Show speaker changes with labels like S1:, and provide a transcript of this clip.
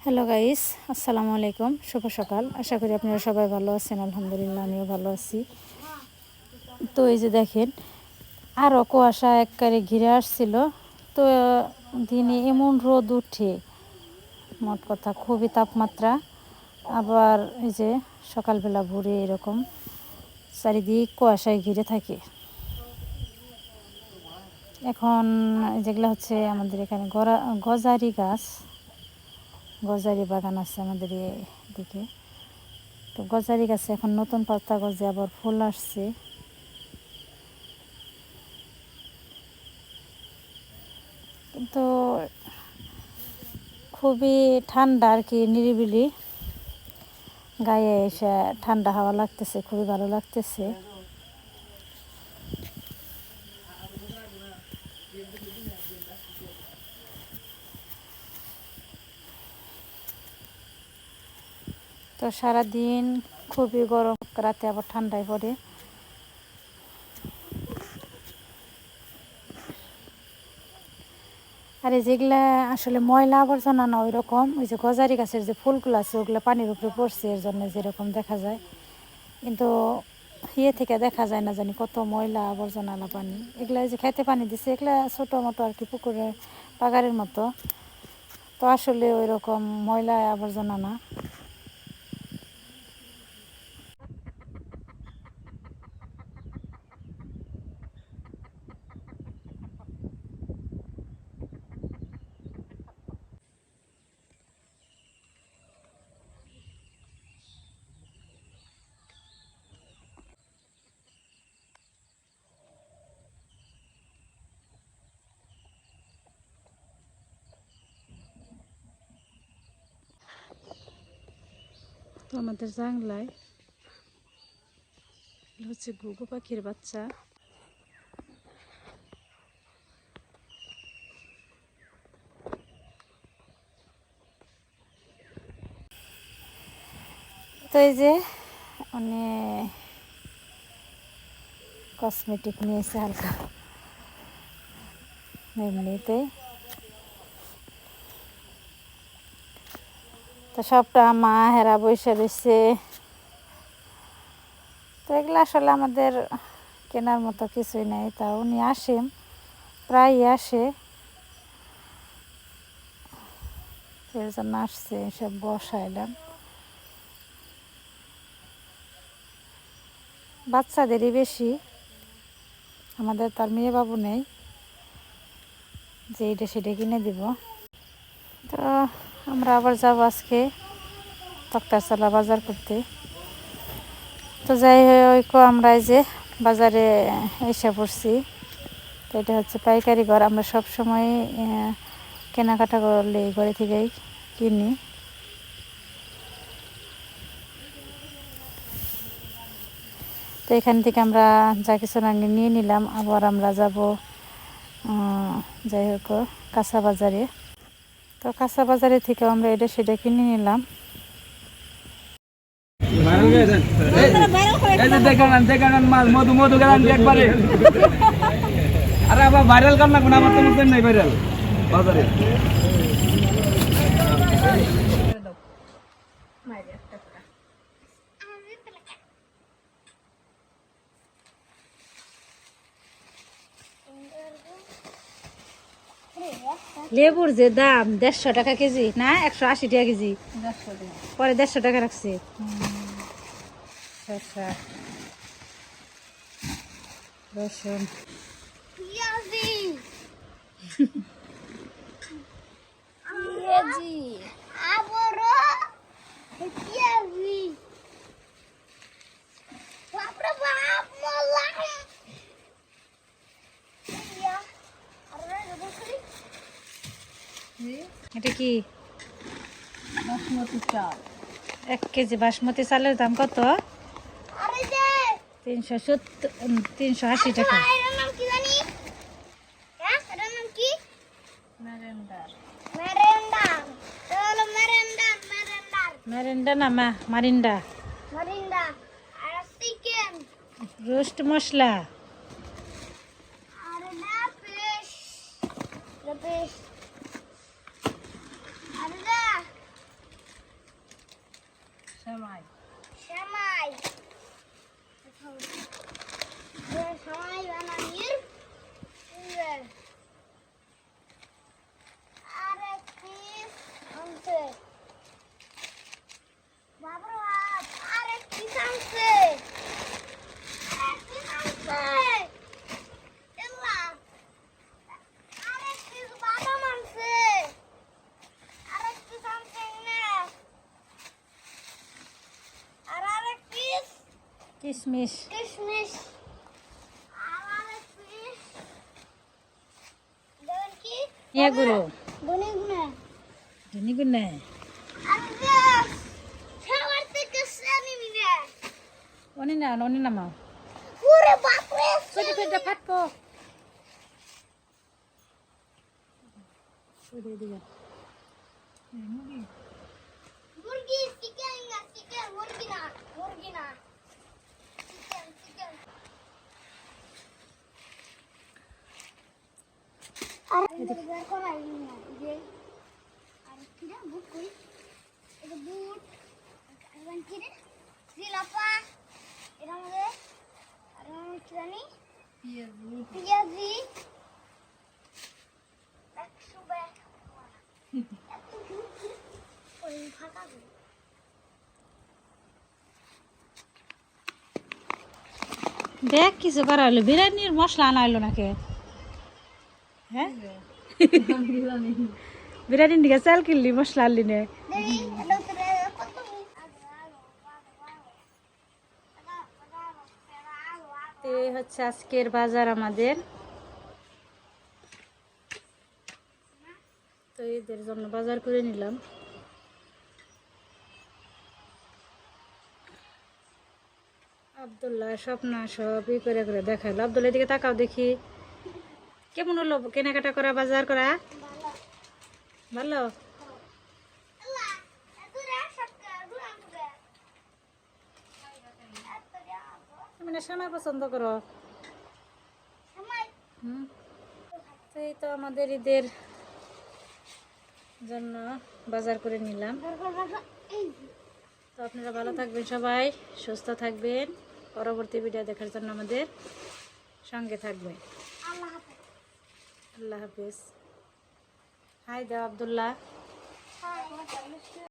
S1: Hello guys, আসসালামু আলাইকুম। শুভ সকাল। আশা করি আপনারা সবাই ভালো আছেন। আলহামদুলিল্লাহ, আমিও ভালো আছি। তো এই যে দেখেন, আরও কুয়াশা একবারে ঘিরে আসছিল। তো দিনে এমন রোদ উঠে, মোট কথা খুবই তাপমাত্রা। আবার এই যে সকালবেলা ভোরে এরকম চারিদিক কুয়াশায় ঘিরে থাকে। এখন যেগুলো হচ্ছে আমাদের এখানে গজারি গাছ, গজারি বাগান আছে আমাদের এদিকে। তো গজারি গাছে এখন নতুন পাতা গজে আবার ফুল আসছে। কিন্তু খুবই ঠান্ডা আর কি, নিরিবিলি, গায়ে এসে ঠান্ডা হাওয়া লাগতেছে, খুবই ভালো লাগতেছে। তো সারাদিন খুবই গরম, রাতে আবার ঠান্ডায় পড়ে। আর এই যেগুলা আসলে ময়লা আবর্জনা না, ওই রকম ওই যে গজারি গাছের যে ফুলগুলো আছে ওগুলো পানির উপরে পড়ছে, এর জন্য যেরকম দেখা যায়। কিন্তু থেকে দেখা যায় না জানি কত ময়লা আবর্জনা না পানি। এগুলা যে খেতে পানি দিছে, এগুলা ছোটো মোটো আর কি, পুকুরে পাগারের মতো। তো আসলে ওই রকম ময়লা আবর্জনা না। তো আমাদের জাংলায় হচ্ছে ঘুঘু পাখির বাচ্চা। তো এই যে অনেক কসমেটিক নিয়েছে হালকা এমনিতে। তো সবটা মা হেরা বসে রয়েছে। তো এগুলো আসলে আমাদের কেনার মতো কিছুই নেই, তা উনি আসেন, প্রায়ই আসে, এর জন্য আসছে, সব বসাইলাম। বাচ্চাদেরই বেশি, আমাদের তার মেয়ে বাবু নেই যে এটা সেটা কিনে দিব। তো আমরা আবার যাব আজকে তক্তারতলা বাজার করতে। তো যাই হোক, আমরা এই যে বাজারে এসে পড়ছি। তো এটা হচ্ছে পাইকারি ঘর। আমরা সব সময় কেনাকাটা করলে এই ঘরে থেকেই কিনি। তো এখান থেকে আমরা যা কিছু নিয়ে নিলাম। আবার আমরা যাব যাই হোক কাঁচা বাজারে। তো কাঁচা বাজারে থেকে আমরা এটা সেটা কিনে নিলাম।
S2: মধু মধু গেলাম একবারে। আরে আবার ভাইরাল কর না, কোনো আমার তো মুখের নাই ভাইরাল বাজারে।
S1: লেবুর যে দাম 150 টাকা কেজি, না 180 টাকা কেজি, পরে 150 টাকা রাখছে। আচ্ছা, রসুন এটা কি?
S3: বাসমতি চাল
S1: 1 কেজি বাসমতি চালের দাম কত? 380 টাকা। মেরেন্ডা না মারিন্ডা, রোস্ট মশলা,
S3: সেমাই
S4: সেমাই সেমাই বানানির আরেক পিস আনছে বাবার হাত আরেক পিস আনছে আরেক পিস আনছে এলা আরেক পিস বাদাম আনছে আরেক পিস আনছে না আর আরেক পিস
S1: কিশমিশ
S4: কিশমিশ আর আরেক পিস দেন কি
S1: ইয়া গুলো
S4: গুনে গুনে
S1: জানি গুনে
S4: আর গ্যাস খাবার থেকে সানি মিনে
S1: অনি না মা
S4: পুরো বাপরে
S1: ছোট পেটটা ফাটবো
S4: মুরগি চিকেন না চিকেন মুরগি না চিকেন চিকেন আর বের করাই না যে আর কি না বুট কই এটা বুট আর কি রে জিলাপা এটা মধ্যে আর কি জানি পিয়াজি 100 টাকা এত কি ওই ফাটা
S1: দেখ কিছু করা হলো বিরিয়ানির মশলা আনা হলো নাকি হ্যাঁ বিরিয়ানির দিকে চাল কিনলি মশলা আনলি নে
S4: দেই এটা তো কত
S1: তো এই হচ্ছে আজকের বাজার আমাদের তো এদের জন্য বাজার করে নিলাম আব্দুল্লাহ স্বপ্না সব ই করে করে দেখাইলো আব্দুল্লাহ দিকে তাকাও দেখি কেমন হলো কেনাকাটা করা বাজার করা ভালো
S4: আল্লাহ এত রাশকা দুরাম করে এত
S1: তুমি না সময় পছন্দ করো
S4: সময়
S1: হুম তো এই তো আমাদের ঈদের জন্য বাজার করে নিলাম
S4: এই
S1: তো আপনারা ভালো থাকবেন সবাই সুস্থ থাকবেন পরবর্তী ভিডিও দেখার জন্য আমাদের সঙ্গে থাকবেন
S4: আল্লাহ হাফেজ
S1: আল্লাহ হাফিজ হাই দাও আব্দুল্লাহ
S4: হ্যাঁ